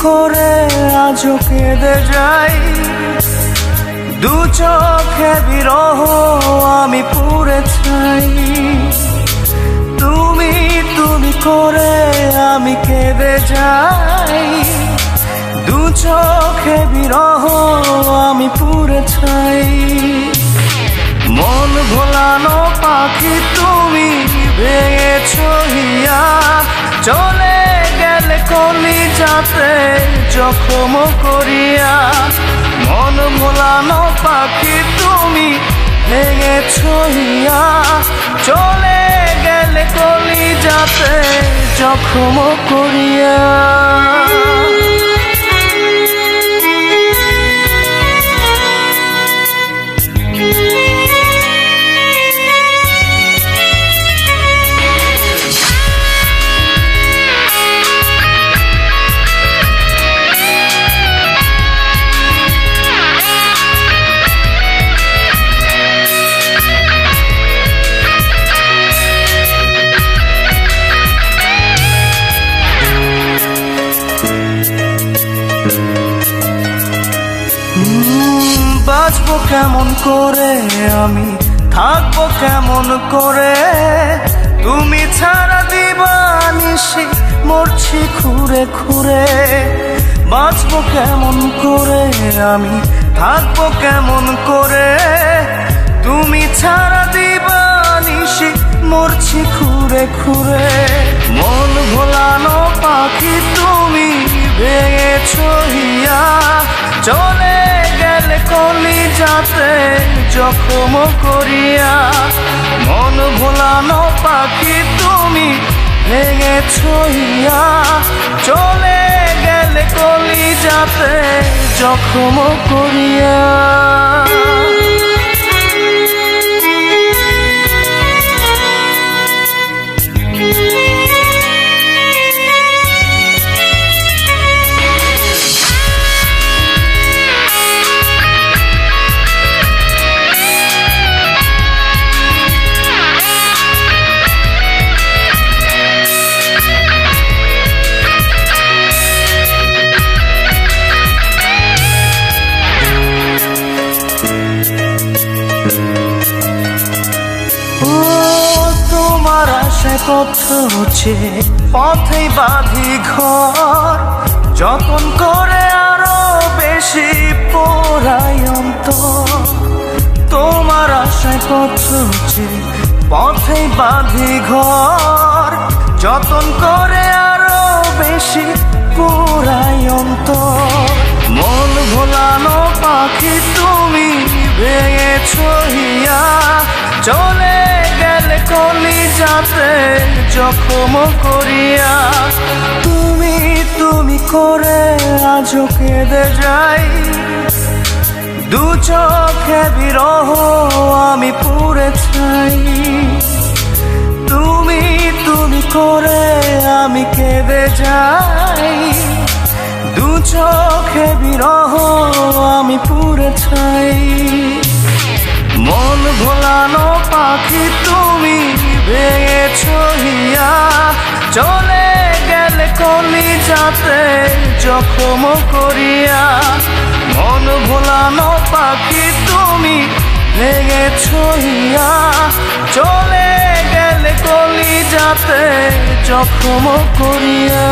করে আজও কেঁদে যাই, দু চোখে বিরহ আমি পুড়ে ছাই। তুমি করে আমি কেঁদে যাই, দু চোখে বিরহ আমি পুড়ে ছাই। মন ভোলানো পাখি তুমি ভেঙেছো হিয়া, চলে গেলে কলিজাতে জখম করিয়া। মন ভোলানো পাখি তুমি ভেঙেছো হিয়া, চলে গেলে কলিজাতে জখম করিয়া। বাঁচবো কেমন করে আমি, থাকবো কেমন করে, তুমি ছাড়া দিবানিশি মরছি খুঁড়ে খুঁড়ে। বাঁচবো কেমন করে আমি, থাকবো কেমন করে, তুমি ছাড়া দিবানিশি মরছি খুঁড়ে খুঁড়ে। মন ভোলানো পাখি তুমি ভেঙেছো হিয়া, চলে গেলে কলিজাতে জখম করিয়া। মন ভোলানো পাখি তুমি ভেঙেছো হিয়া, চলে গেলে কলিজাতে জখম করিয়া। তোমার আশায় পথ হচ্ছে, পথেই বাঁধি ঘর, যতন করে আরো বেশি পোড়াই অন্তর। তোমার আশায় পথ হচ্ছে, পথেই বাঁধি ঘর, যতন করে আরো বেশি পোড়াই অন্তর। মন ভোলানো পাখি তুমি ভেঙেছো হিয়া, চলে গেলে কলিজাতে জখম করিয়া। তুমি করে আজও কেঁদে যাই, দু চোখে বিরহ আমি পুড়ে ছাই। তুমি করে আমি কেঁদে যাই, দু চোখে বিরহ আমি পুড়ে ছাই। মন ভোলানো পাখি তুমি ভেঙেছো হিয়া, চলে গেলে কলিজাতে জখম করিয়া। মন ভোলানো পাখি তুমি ভেঙেছো হিয়া, চলে গেলে কলিজাতে জখম করিয়া।